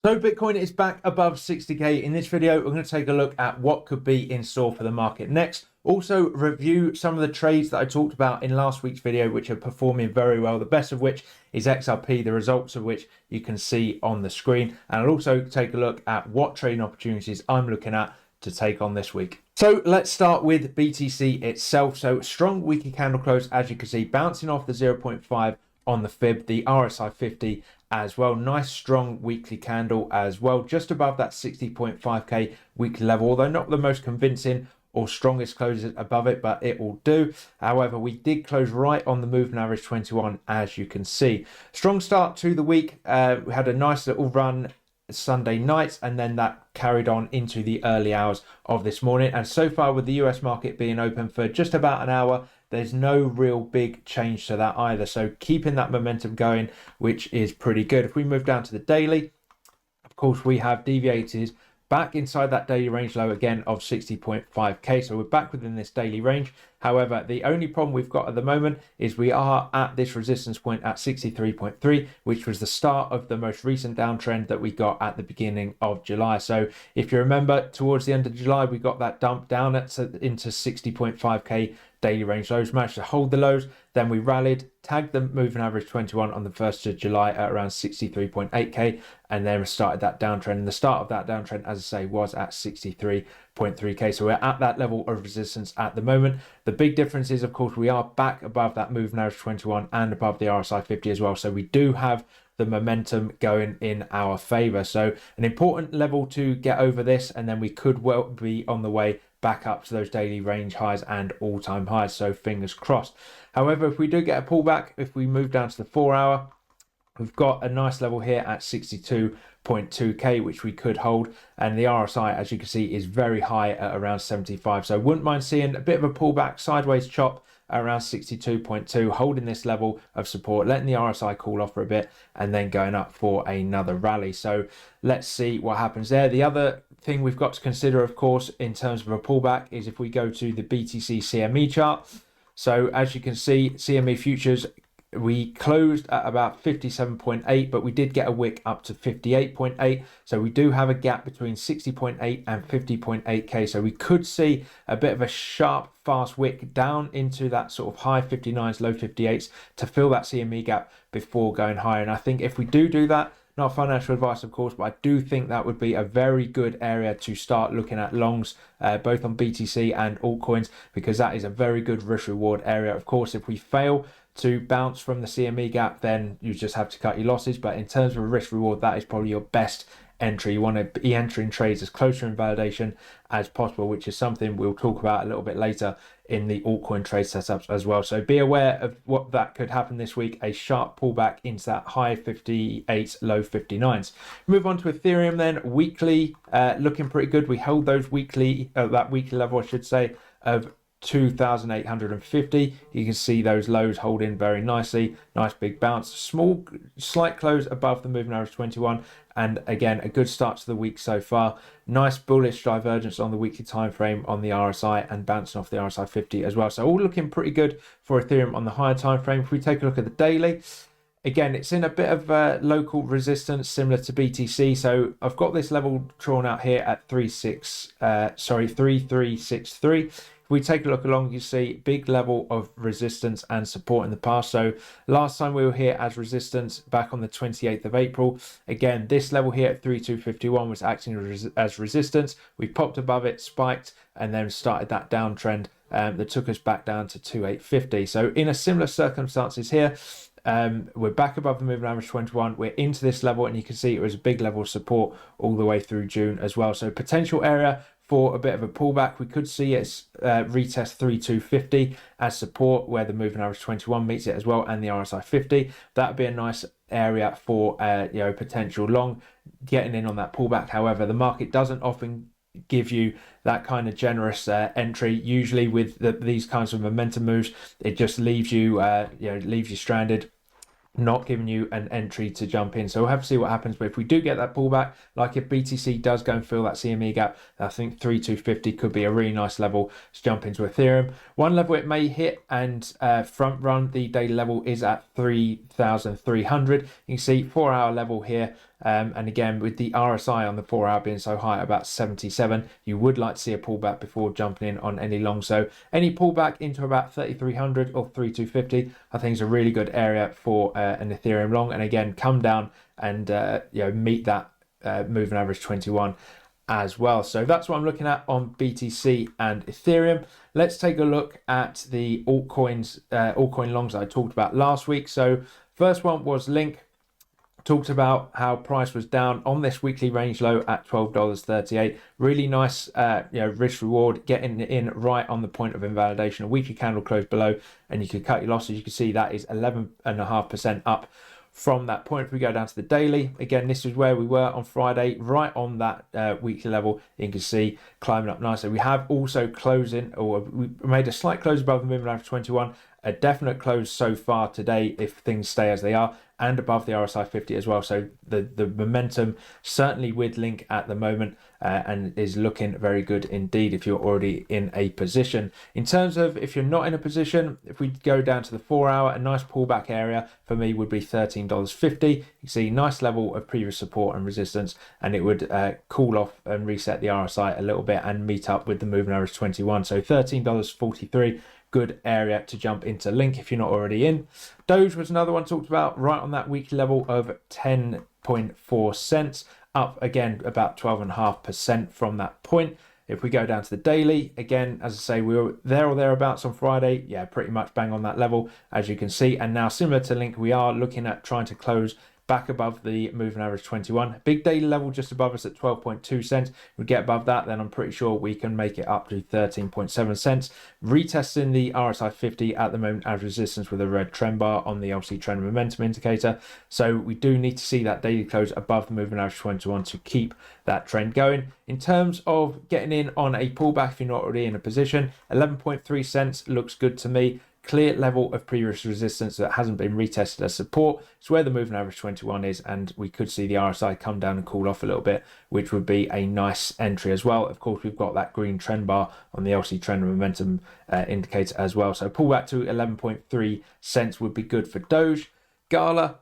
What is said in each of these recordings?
So Bitcoin is back above 60k. In this video, we're going to take a look at what could be in store for the market next. Also review some of the trades that I talked about in last week's video, which are performing very well. The best of which is XRP, the results of which you can see on the screen. And I'll also take a look at what trading opportunities I'm looking at to take on this week. So let's start with BTC itself. So strong weekly candle close, as you can see, bouncing off the 0.5 on the fib, the RSI 50 as well. Nice strong weekly candle as well, just above that 60.5k weekly level, although not the most convincing or strongest closes above it, but it will do. However, we did close right on the moving average 21, as you can see. Strong start to the week. We had a nice little run Sunday night, and then that carried on into the early hours of this morning. And so far, with the US market being open for just about an hour, there's no real big change to that either. So keeping that momentum going, which is pretty good. If we move down to the daily, of course, we have deviated back inside that daily range low again of 60.5k. So we're back within this daily range. However, the only problem we've got at the moment is we are at this resistance point at 63.3, which was the start of the most recent downtrend that we got at the beginning of July. So if you remember, towards the end of July, we got that dump down into 60.5k daily range lows, managed to hold the lows, then we rallied, tagged the moving average 21 on the 1st of July at around 63.8k, and then started that downtrend. And the start of that downtrend, as I say, was at 63.3k. So we're at that level of resistance at the moment. The big difference is, of course, we are back above that moving average 21 and above the RSI 50 as well. So we do have the momentum going in our favor. So an important level to get over this, and then we could well be on the way back up to those daily range highs and all-time highs, so fingers crossed. However, if we do get a pullback, if we move down to the 4 hour, we've got a nice level here at 62.2k, which we could hold, and the RSI, as you can see, is very high at around 75. So wouldn't mind seeing a bit of a pullback, sideways chop around 62.2, holding this level of support, letting the RSI cool off for a bit, and then going up for another rally. So let's see what happens there. The other thing we've got to consider, of course, in terms of a pullback is if we go to the BTC CME chart. So as you can see, CME futures, we closed at about 57.8, but we did get a wick up to 58.8. So we do have a gap between 60.8 and 50.8k. So we could see a bit of a sharp, fast wick down into that sort of high 59s, low 58s to fill that CME gap before going higher. And I think if we do that, not financial advice, of course, but I do think that would be a very good area to start looking at longs, both on BTC and altcoins, because that is a very good risk reward area. Of course, if we fail to bounce from the CME gap, then you just have to cut your losses. But in terms of a risk reward, that is probably your best entry. You want to be entering trades as close to invalidation as possible, which is something we'll talk about a little bit later in the altcoin trade setups as well. So be aware of what that could happen this week, a sharp pullback into that high 58s, low 59s. Move on to Ethereum then. Weekly, looking pretty good. We held those that weekly level, I should say, of 2,850. You can see those lows holding very nicely. Nice big bounce, small slight close above the moving average 21, and again a good start to the week so far. Nice bullish divergence on the weekly time frame on the RSI and bouncing off the RSI 50 as well. So all looking pretty good for Ethereum on the higher time frame. If we take a look at the daily, again, it's in a bit of local resistance similar to BTC. So I've got this level drawn out here at 3363. If we take a look along, you see big level of resistance and support in the past. So last time we were here as resistance back on the 28th of April. Again, this level here at 3251 was acting as resistance. We popped above it, spiked, and then started that downtrend that took us back down to 2850. So in a similar circumstances here, we're back above the moving average 21. We're into this level, and you can see it was a big level of support all the way through June as well. So potential area for a bit of a pullback. We could see it retest 3250 as support, where the moving average 21 meets it as well, and the RSI 50. That'd be a nice area for potential long, getting in on that pullback. However, the market doesn't often give you that kind of generous entry. Usually with these kinds of momentum moves, it just leaves you stranded, not giving you an entry to jump in. So we'll have to see what happens. But if we do get that pullback, like if BTC does go and fill that CME gap, I think 3250 could be a really nice level to jump into Ethereum. One level it may hit and front run the daily level is at 3,300. You can see 4 hour level here And again, with the RSI on the 4 hour being so high, about 77, you would like to see a pullback before jumping in on any long. So any pullback into about 3,300 or 3,250, I think is a really good area for an Ethereum long. And again, come down and meet that moving average 21 as well. So that's what I'm looking at on BTC and Ethereum. Let's take a look at the altcoins, altcoin longs that I talked about last week. So first one was Link. Talked about how price was down on this weekly range low at $12.38. Really nice, risk reward, getting in right on the point of invalidation. A weekly candle closed below, and you could cut your losses. You can see that is 11.5% up from that point. If we go down to the daily, again, this is where we were on Friday, right on that weekly level. You can see climbing up nicely. We have also closing, or we made a slight close above the moving average 21. A definite close so far today if things stay as they are, and above the RSI 50 as well. So the momentum certainly with Link at the moment and is looking very good indeed if you're already in a position. In terms of if you're not in a position, if we go down to the 4 hour, a nice pullback area for me would be $13.50. You can see nice level of previous support and resistance, and it would cool off and reset the RSI a little bit and meet up with the moving average 21. So $13.43. Good area to jump into Link if you're not already in. Doge was another one talked about, right on that weekly level of 10.4 cents, up again about 12.5% from that point. If we go down to the daily, again, as I say, we were there or thereabouts on Friday. Yeah, pretty much bang on that level, as you can see. And now, similar to Link, we are looking at trying to close back above the moving average 21. Big daily level just above us at 12.2 cents. We get above that, then I'm pretty sure we can make it up to 13.7 cents. Retesting the RSI 50 at the moment as resistance with a red trend bar on the LC trend momentum indicator. So we do need to see that daily close above the moving average 21 to keep that trend going. In terms of getting in on a pullback, if you're not already in a position, 11.3 cents looks good to me. Clear level of previous resistance that hasn't been retested as support. It's where the moving average 21 is, and we could see the RSI come down and cool off a little bit, which would be a nice entry as well. Of course, we've got that green trend bar on the LC trend momentum indicator as well. So pull back to 11.3 cents would be good for Doge. Gala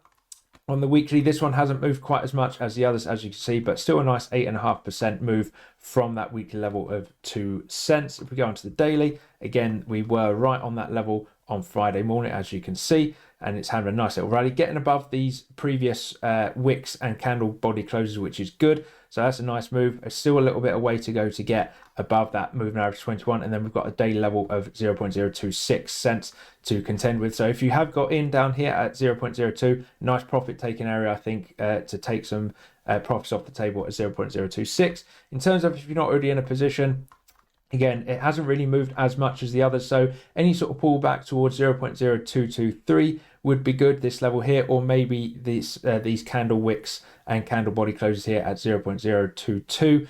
on the weekly, this one hasn't moved quite as much as the others, as you can see, but still a nice 8.5% move from that weekly level of 2 cents. If we go on to the daily, again, we were right on that level on Friday morning, as you can see, and it's having a nice little rally, getting above these previous wicks and candle body closes, which is good. So that's a nice move. There's still a little bit of way to go to get above that moving average 21, and then we've got a daily level of 0.026 cents to contend with. So if you have got in down here at 0.02, nice profit taking area, I think, to take some profits off the table at 0.026. In terms of if you're not already in a position, again, it hasn't really moved as much as the others, so any sort of pullback towards 0.0223 would be good, this level here, or maybe these candle wicks and candle body closes here at 0.022,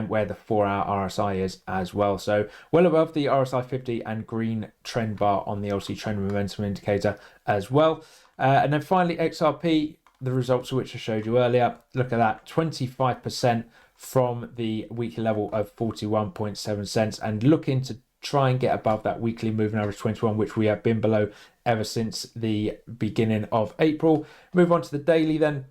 where the 4 hour RSI is as well. So well above the RSI 50 and green trend bar on the LC trend momentum indicator as well. And then finally, XRP, the results of which I showed you earlier. Look at that, 25% from the weekly level of 41.7 cents, and looking to try and get above that weekly moving average 21, which we have been below ever since the beginning of April. Move on to the daily then,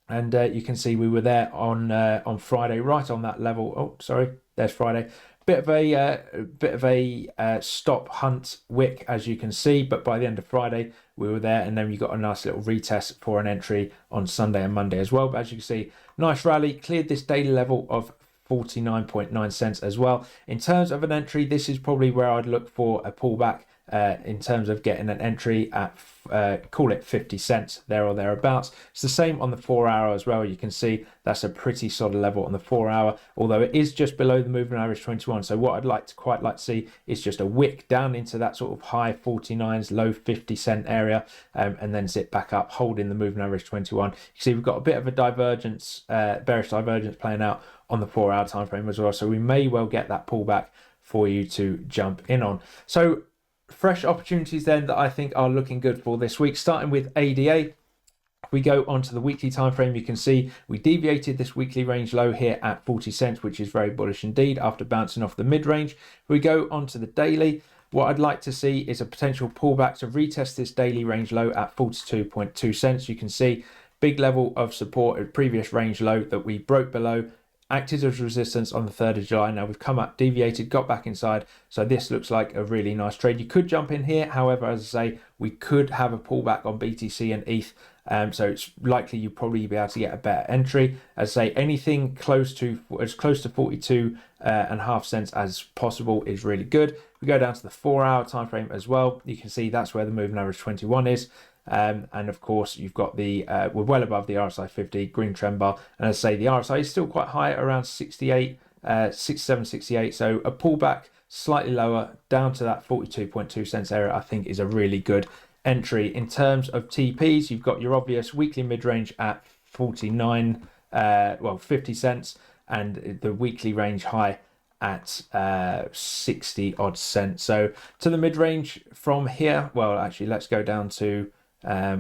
and you can see we were there on Friday, right on that level. Oh, sorry, there's Friday. Bit of a stop hunt wick, as you can see, but by the end of Friday we were there, and then we got a nice little retest for an entry on Sunday and Monday as well. But as you can see, nice rally, cleared this daily level of 49.9 cents as well. In terms of an entry, this is probably where I'd look for a pullback in terms of getting an entry at call it 50 cents there or thereabouts. It's the same on the 4 hour as well. You can see that's a pretty solid level on the 4 hour, although it is just below the moving average 21. So what I'd quite like to see is just a wick down into that sort of high 49s, low 50 cent area, and then zip back up, holding the moving average 21. You see we've got a bit of a divergence, bearish divergence playing out on the 4 hour time frame as well. So we may well get that pullback for you to jump in on. So fresh opportunities then that I think are looking good for this week, starting with ADA. If we go onto the weekly time frame, you can see we deviated this weekly range low here at 40 cents, which is very bullish indeed after bouncing off the mid-range. If we go onto the daily, what I'd like to see is a potential pullback to retest this daily range low at 42.2 cents. You can see big level of support at previous range low that we broke below, acted as resistance on the 3rd of July. Now we've come up, deviated, got back inside. So this looks like a really nice trade. You could jump in here. However, as I say, we could have a pullback on BTC and ETH. So it's likely you'll probably be able to get a better entry. As I say, anything close to 42.5 cents as possible is really good. We go down to the 4-hour time frame as well. You can see that's where the moving average 21 is. And of course, you've got the we're well above the RSI 50 green trend bar. And as I say, the RSI is still quite high, around 68, 67, 68. So a pullback slightly lower down to that 42.2 cents area, I think, is a really good entry. In terms of TPs, you've got your obvious weekly mid-range at 50 cents, and the weekly range high at 60 odd cents. So to the mid-range from here, well, actually, let's go down to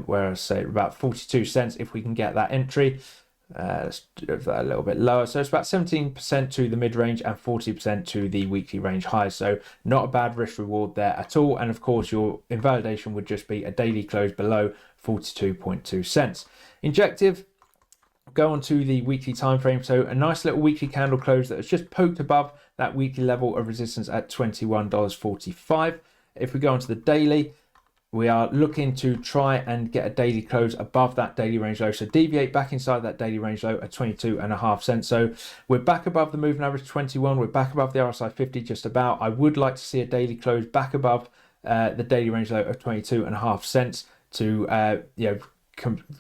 where I say about 42 cents if we can get that entry. Let's do that a little bit lower. So it's about 17% to the mid-range and 40% to the weekly range high. So not a bad risk reward there at all. And of course, your invalidation would just be a daily close below 42.2 cents. Injective, go on to the weekly time frame. So a nice little weekly candle close that has just poked above that weekly level of resistance at $21.45. If we go on to the daily, we are looking to try and get a daily close above that daily range low. So deviate back inside that daily range low at 22.5 cents. So we're back above the moving average 21. We're back above the RSI 50 just about. I would like to see a daily close back above the daily range low of 22.5 cents to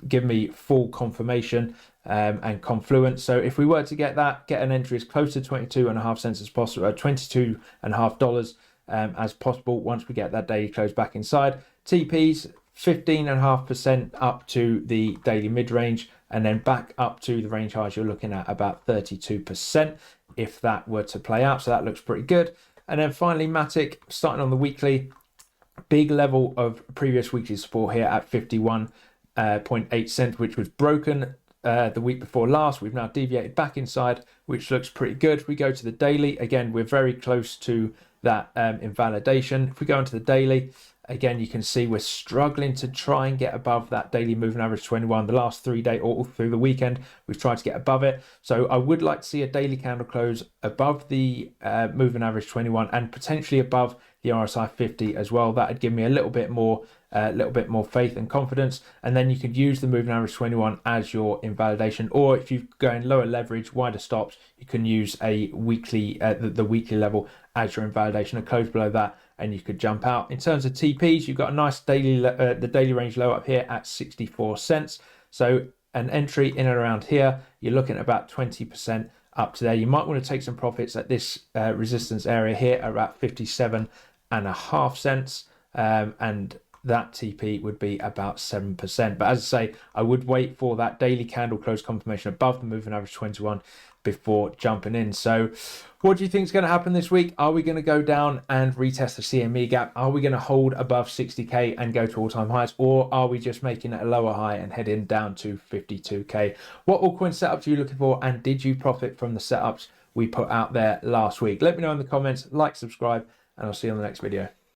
give me full confirmation and confluence. So if we were to get that, get an entry as close to 22.5 cents as possible, $22.5 as possible once we get that daily close back inside. TPs 15.5% up to the daily mid-range, and then back up to the range highs. You're looking at about 32% if that were to play out. So that looks pretty good. And then finally, Matic, starting on the weekly, big level of previous weekly support here at 51.8 cents, which was broken the week before last. We've now deviated back inside, which looks pretty good. We go to the daily. Again, we're very close to that invalidation. If we go into the daily, again, you can see we're struggling to try and get above that daily moving average 21. The last 3 days, all through the weekend, we've tried to get above it. So I would like to see a daily candle close above the moving average 21 and potentially above the RSI 50 as well. That would give me a little bit more faith and confidence. And then you could use the moving average 21 as your invalidation, or if you're going lower leverage, wider stops, you can use a weekly the weekly level as your invalidation and close below that, and you could jump out. In terms of TPs, you've got a nice daily the daily range low up here at 64 cents. So an entry in and around here, you're looking at about 20% up to there. You might want to take some profits at this resistance area here at about 57.5 cents, and that TP would be about 7%. But as I say, I would wait for that daily candle close confirmation above the moving average 21 before jumping in. So what do you think is going to happen this week? Are we going to go down and retest the CME gap? Are we going to hold above 60k and go to all-time highs, or are we just making it a lower high and heading down to 52k? What altcoin setups are you looking for, and did you profit from the setups we put out there last week? Let me know in the comments, like, subscribe, and I'll see you on the next video.